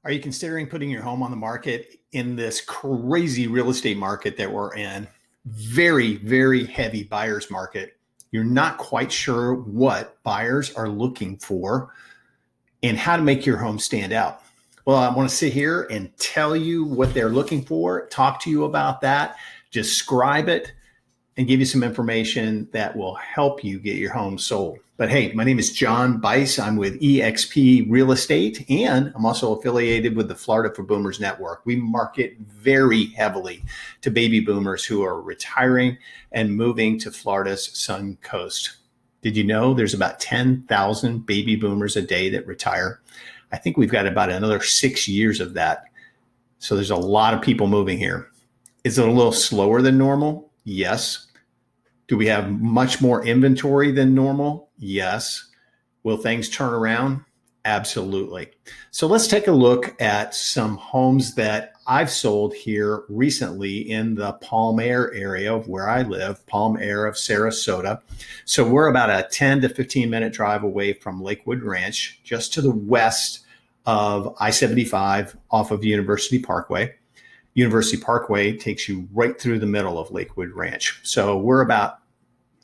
Are you considering putting your home on the market in this crazy real estate market that we're in? Very, very heavy buyer's market. You're not quite sure what buyers are looking for and how to make your home stand out. Well, I want to sit here and tell you what they're looking for, talk to you about that, describe it, and give you some information that will help you get your home sold. But hey, my name is John Bice. I'm with eXp Real Estate, and I'm also affiliated with the Florida for Boomers Network. We market very heavily to baby boomers who are retiring and moving to Florida's Suncoast. Did you know there's about 10,000 baby boomers a day that retire? I think we've got about another 6 years of that. So there's a lot of people moving here. Is it a little slower than normal? Yes. Do we have much more inventory than normal? Yes. Will things turn around? Absolutely. So let's take a look at some homes that I've sold here recently in the Palm Air area of where I live, Palm Air of Sarasota. So we're about a 10 to 15 minute drive away from Lakewood Ranch, just to the west of I-75 off of University Parkway. University Parkway takes you right through the middle of Lakewood Ranch. So we're about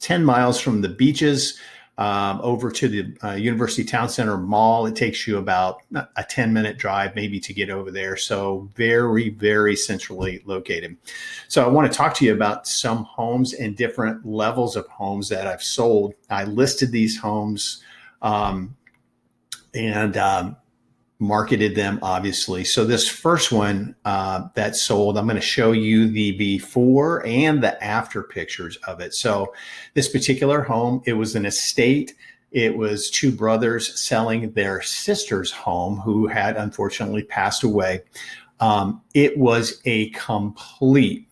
10 miles from the beaches over to the University Town Center Mall. It takes you about a 10-minute drive maybe to get over there. So very, very centrally located. So I want to talk to you about some homes and different levels of homes that I've sold. I listed these homes and marketed them, obviously. So this first one that sold, I'm going to show you the before and the after pictures of it. So this particular home, it was an estate. It was two brothers selling their sister's home who had unfortunately passed away. It was a complete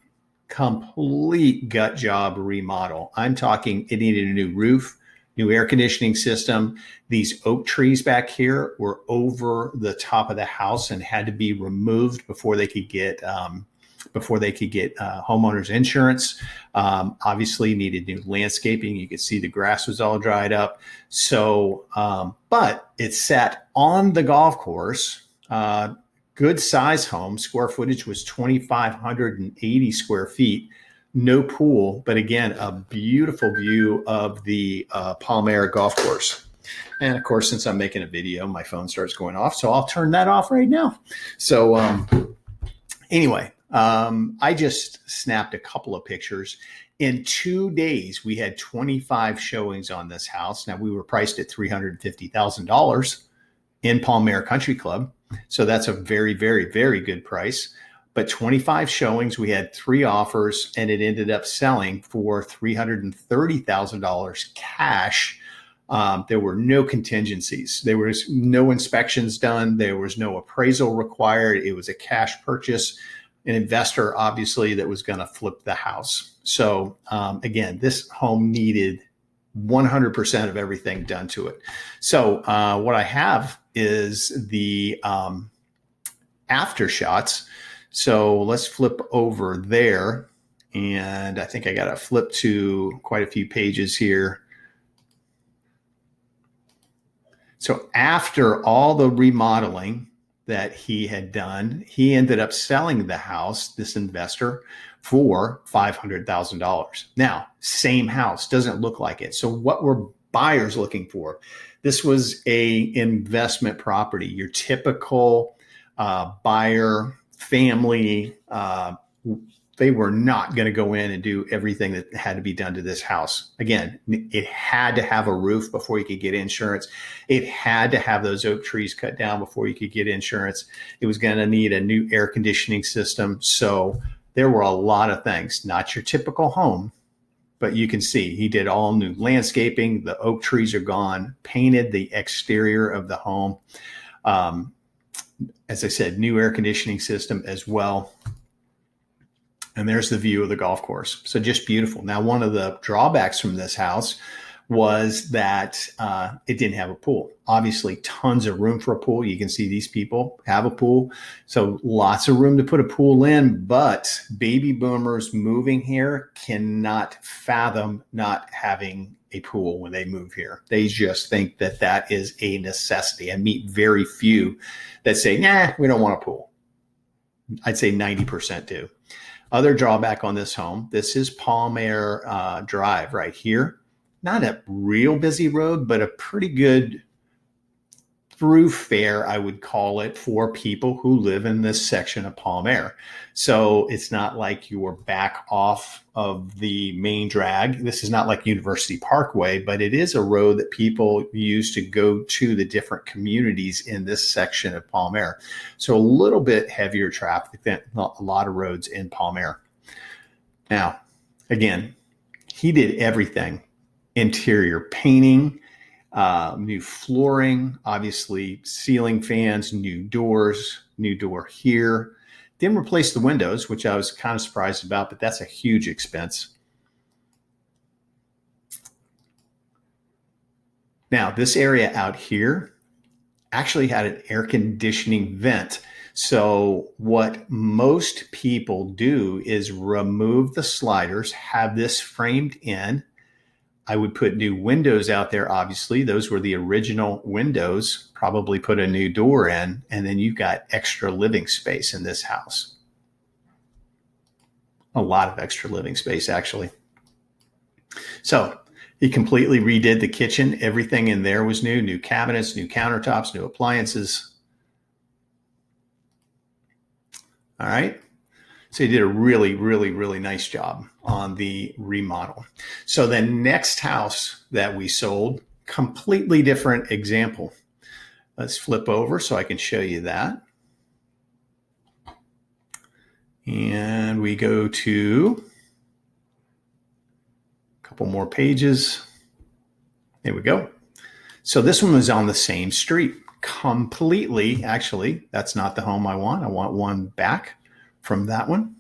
gut job remodel. I'm talking it needed a new roof, new air conditioning system. These oak trees back here were over the top of the house and had to be removed before they could get homeowners insurance. Obviously needed new landscaping. You could see the grass was all dried up. So, but it sat on the golf course. Good size home. Square footage was 2,580 square feet. No pool, but again, a beautiful view of the Palm Air golf course. And of course, since I'm making a video, my phone starts going off. So I'll turn that off right now. So anyway, I just snapped a couple of pictures. In 2 days, we had 25 showings on this house. Now, we were priced at $350,000 in Palm Air Country Club. So that's a very, very, very good price. But 25 showings, we had 3 offers, and it ended up selling for $330,000 cash. There were no contingencies. There was no inspections done. There was no appraisal required. It was a cash purchase, an investor, obviously, that was going to flip the house. So again, this home needed 100% of everything done to it. So what I have is the after shots. So let's flip over there. And I think I got to flip to quite a few pages here. So after all the remodeling that he had done, he ended up selling the house, this investor, for $500,000. Now, same house, doesn't look like it. So what were buyers looking for? This was a investment property, your typical buyer, family. They were not going to go in and do everything that had to be done to this house. Again, it had to have a roof before you could get insurance. It had to have those oak trees cut down before you could get insurance. It was going to need a new air conditioning system. So there were a lot of things, not your typical home, but you can see he did all new landscaping. The oak trees are gone, painted the exterior of the home. As I said, new air conditioning system as well. And there's the view of the golf course. So just beautiful. Now, one of the drawbacks from this house was that it didn't have a pool. Obviously, tons of room for a pool. You can see these people have a pool. So lots of room to put a pool in. But baby boomers moving here cannot fathom not having a pool when they move here. They just think that that is a necessity. I meet very few that say, nah, we don't want a pool. I'd say 90% do. Other drawback on this home, this is Palmer Drive right here. Not a real busy road, but a pretty good thoroughfare, I would call it, for people who live in this section of Palmer. So it's not like you're back off of the main drag. This is not like University Parkway, but it is a road that people use to go to the different communities in this section of Palmer. So a little bit heavier traffic than a lot of roads in Palmer. Now, again, he did everything. Interior painting, new flooring, obviously ceiling fans, new doors, new door here. Didn't replace the windows, which I was kind of surprised about, but that's a huge expense. Now, this area out here actually had an air conditioning vent. So what most people do is remove the sliders, have this framed in. I would put new windows out there. Obviously, those were the original windows, probably put a new door in, and then you've got extra living space in this house. A lot of extra living space, actually. So he completely redid the kitchen. Everything in there was new cabinets, new countertops, new appliances. All right. So he did a really, really, really nice job on the remodel. So the next house that we sold, completely different example. Let's flip over so I can show you that. And we go to a couple more pages. There we go. So this one was on the same street completely. Actually, that's not the home I want. I want one back from that one.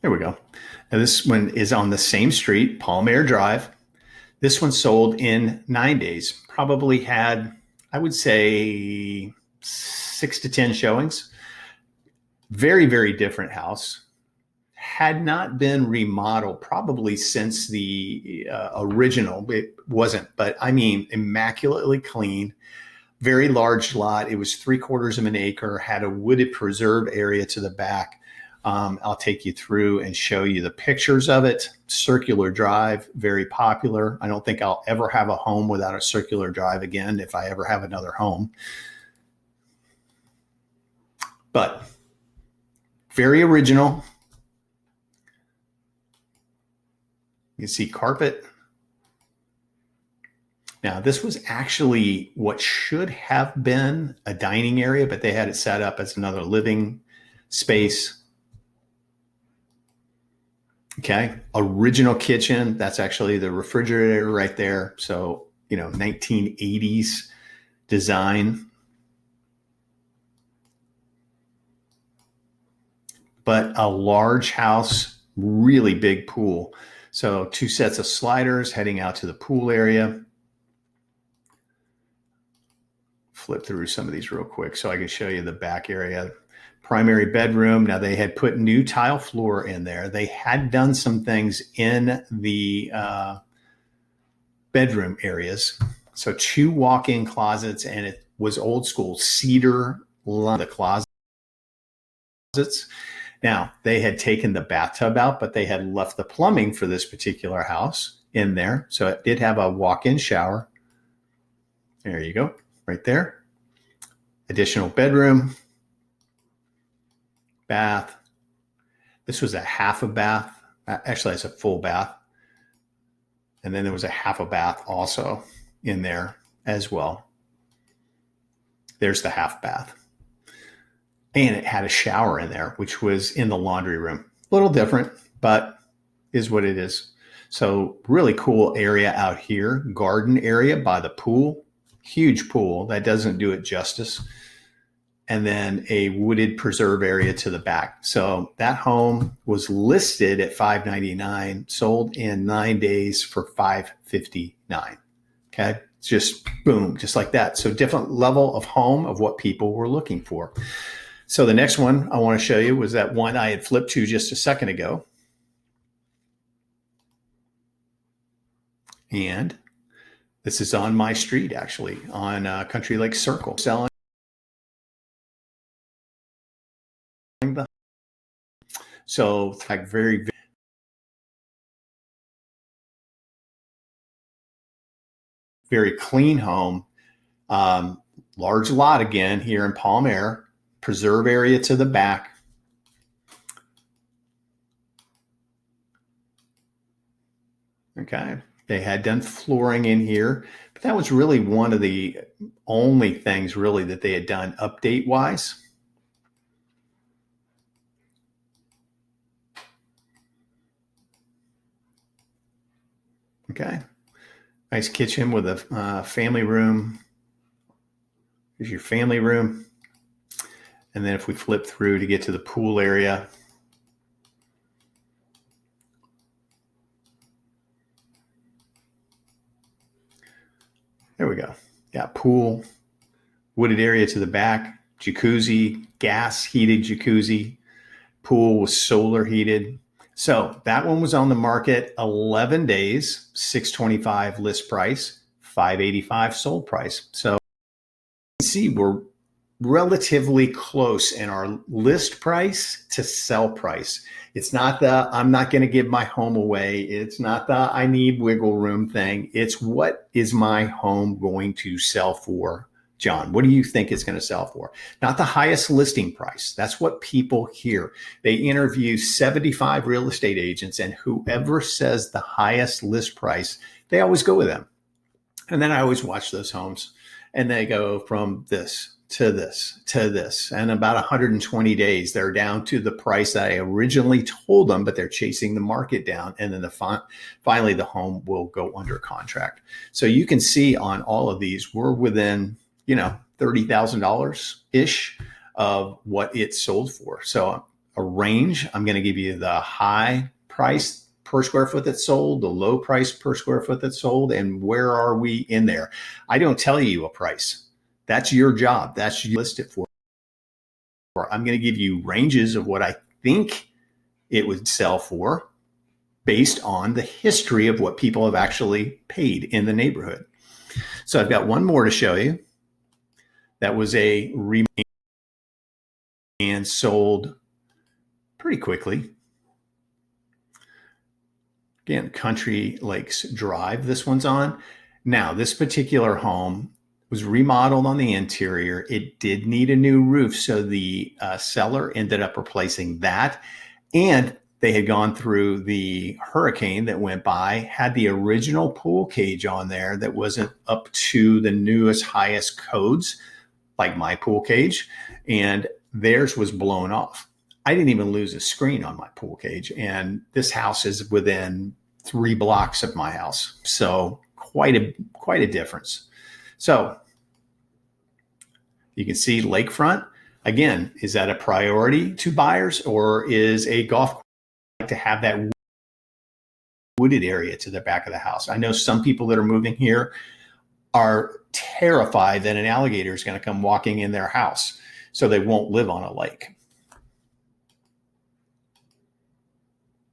There we go. And this one is on the same street, Palmer Drive. This one sold in 9 days. Probably had, I would say, 6 to 10 showings. Very, very different house. Had not been remodeled probably since the original. It wasn't, but I mean, immaculately clean. Very large lot. It was 3/4 of an acre, had a wooded preserve area to the back. I'll take you through and show you the pictures of it. Circular drive, very popular. I don't think I'll ever have a home without a circular drive again if I ever have another home. But very original. You can see carpet. Now, this was actually what should have been a dining area, but they had it set up as another living space. Okay, original kitchen. That's actually the refrigerator right there. So, 1980s design. But a large house, really big pool. So 2 sets of sliders heading out to the pool area. Flip through some of these real quick so I can show you the back area. Primary bedroom. Now they had put new tile floor in there. They had done some things in the bedroom areas. So 2 walk-in closets, and it was old school cedar, the closets. Now they had taken the bathtub out, but they had left the plumbing for this particular house in there. So it did have a walk-in shower. There you go, right there. Additional bedroom. Bath. This was a half a bath. Actually, it's a full bath. And then there was a half a bath also in there as well. There's the half bath. And it had a shower in there, which was in the laundry room. A little different, but is what it is. So really cool area out here. Garden area by the pool. Huge pool. That doesn't do it justice. And then a wooded preserve area to the back. So that home was listed at $599, sold in 9 days for $559. Okay, just boom, just like that. So different level of home of what people were looking for. So the next one I want to show you was that one I had flipped to just a second ago. And this is on my street, actually, on Country Lake Circle, selling the. So like very, very clean home. Large lot again here in Palm Air, preserve area to the back. Okay. They had done flooring in here, but that was really one of the only things really that they had done update wise. Okay. Nice kitchen with a family room. Here's your family room. And then if we flip through to get to the pool area, there we go. Got pool, wooded area to the back, jacuzzi, gas heated jacuzzi, pool was solar heated. So that one was on the market 11 days, $625 list price, $585 sold price. So you can see we're relatively close in our list price to sell price. It's not the I'm not going to give my home away. It's not the I need wiggle room thing. It's what is my home going to sell for, John? What do you think it's going to sell for? Not the highest listing price. That's what people hear. They interview 75 real estate agents, and whoever says the highest list price, they always go with them. And then I always watch those homes, and they go from this to this, to this. And about 120 days, they're down to the price that I originally told them, but they're chasing the market down. And then finally, the home will go under contract. So you can see on all of these, we're within, $30,000-ish of what it sold for. So a range, I'm going to give you the high price per square foot that's sold, the low price per square foot that's sold, and where are we in there? I don't tell you a price. That's your job. That's you list it for. I'm going to give you ranges of what I think it would sell for based on the history of what people have actually paid in the neighborhood. So I've got one more to show you. That was a remake and sold pretty quickly. Again, Country Lakes Drive, this one's on. Now, this particular home was remodeled on the interior. It did need a new roof, so the seller ended up replacing that. And they had gone through the hurricane that went by, had the original pool cage on there that wasn't up to the newest, highest codes, like my pool cage, and theirs was blown off. I didn't even lose a screen on my pool cage, and this house is within 3 blocks of my house. So quite a difference. So you can see lakefront. Again, is that a priority to buyers, or is a golf course like to have that wooded area to the back of the house? I know some people that are moving here are terrified that an alligator is going to come walking in their house, so they won't live on a lake.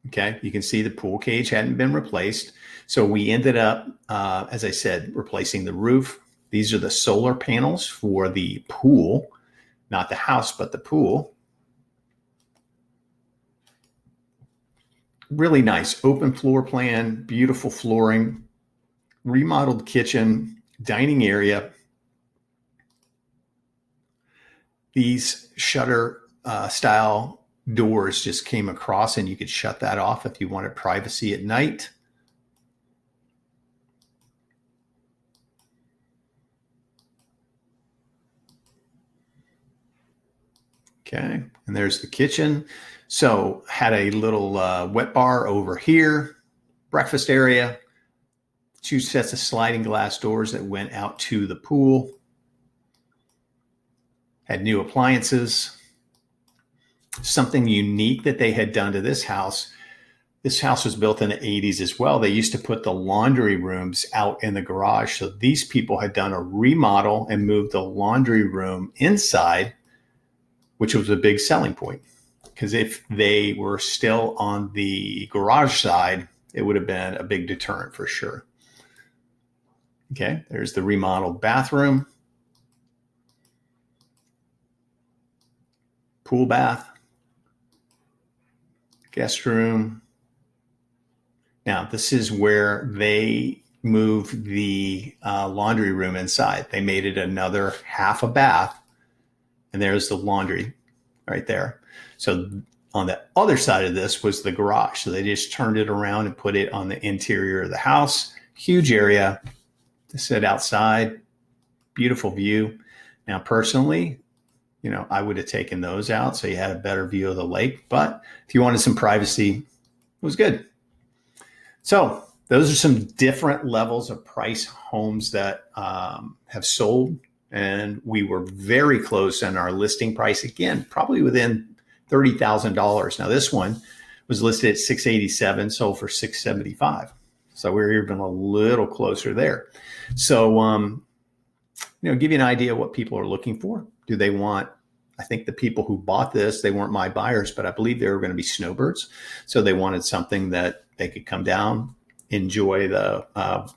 Okay, you can see the pool cage hadn't been replaced. So we ended up, as I said, replacing the roof. These are the solar panels for the pool, not the house, but the pool. Really nice open floor plan, beautiful flooring, remodeled kitchen, dining area. These shutter style doors just came across, and you could shut that off if you wanted privacy at night. Okay, and there's the kitchen. So had a little wet bar over here, breakfast area, 2 sets of sliding glass doors that went out to the pool. Had new appliances. Something unique that they had done to this house. This house was built in the 80s as well. They used to put the laundry rooms out in the garage. So these people had done a remodel and moved the laundry room inside which was a big selling point. Because if they were still on the garage side, it would have been a big deterrent for sure. Okay, there's the remodeled bathroom, pool bath, guest room. Now, this is where they moved the laundry room inside. They made it another half a bath, and there's the laundry right there. So on the other side of this was the garage. So they just turned it around and put it on the interior of the house. Huge area to sit outside, beautiful view. Now, personally, you know, I would have taken those out so you had a better view of the lake. But if you wanted some privacy, it was good. So those are some different levels of price homes that have sold. And we were very close on our listing price. Again, probably within $30,000. Now, this one was listed at $687, sold for $675. So we're even a little closer there. So, you know, give you an idea of what people are looking for. Do they want, I think the people who bought this, they weren't my buyers, but I believe they were going to be snowbirds. So they wanted something that they could come down, enjoy the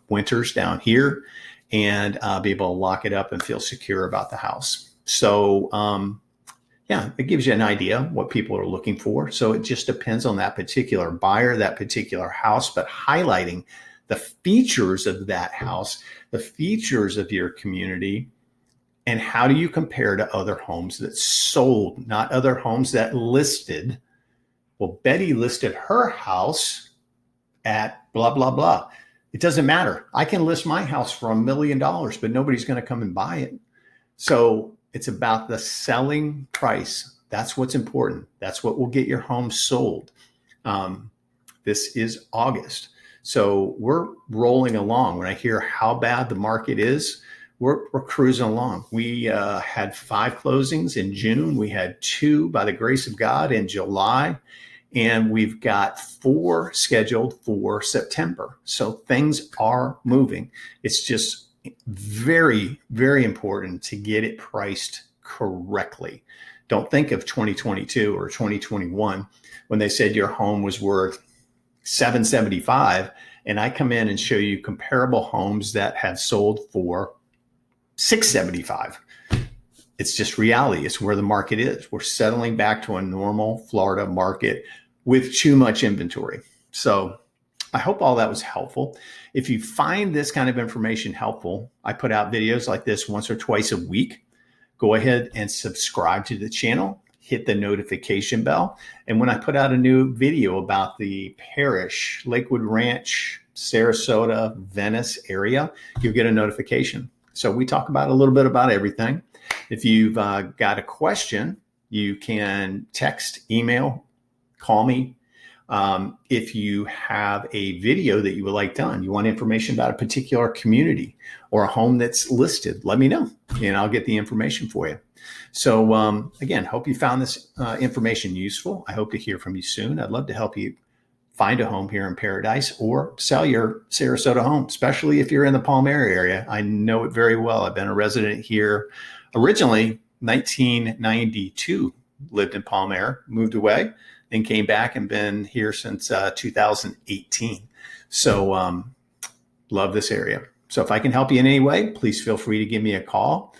winters down here, and be able to lock it up and feel secure about the house. So, yeah, it gives you an idea what people are looking for. So it just depends on that particular buyer, that particular house, but highlighting the features of that house, the features of your community, and how do you compare to other homes that sold, not other homes that listed. Well, Betty listed her house at blah, blah, blah. It doesn't matter. I can list my house for $1 million, but nobody's going to come and buy it. So it's about the selling price. That's what's important. That's what will get your home sold. This is August. So we're rolling along. When I hear how bad the market is, we're cruising along. We had 5 closings in June. We had 2, by the grace of God, in July. And we've got 4 scheduled for September. So things are moving. It's just very, very important to get it priced correctly. Don't think of 2022 or 2021 when they said your home was worth $775, and I come in and show you comparable homes that have sold for $675. It's just reality. It's where the market is. We're settling back to a normal Florida market with too much inventory. So I hope all that was helpful. If you find this kind of information helpful, I put out videos like this once or twice a week. Go ahead and subscribe to the channel, hit the notification bell. And when I put out a new video about the parish, Lakewood Ranch, Sarasota, Venice area, you'll get a notification. So we talk about a little bit about everything. If you've got a question, you can text, email, call me. If you have a video that you would like done, you want information about a particular community or a home that's listed, let me know and I'll get the information for you. So again, hope you found this information useful. I hope to hear from you soon. I'd love to help you find a home here in Paradise or sell your Sarasota home, especially if you're in the Palmyra area. I know it very well. I've been a resident here originally 1992, lived in Palmyra, moved away, then came back and been here since 2018. So love this area. So if I can help you in any way, please feel free to give me a call,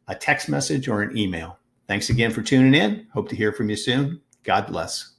a text message, or an email. Thanks again for tuning in. Hope to hear from you soon. God bless.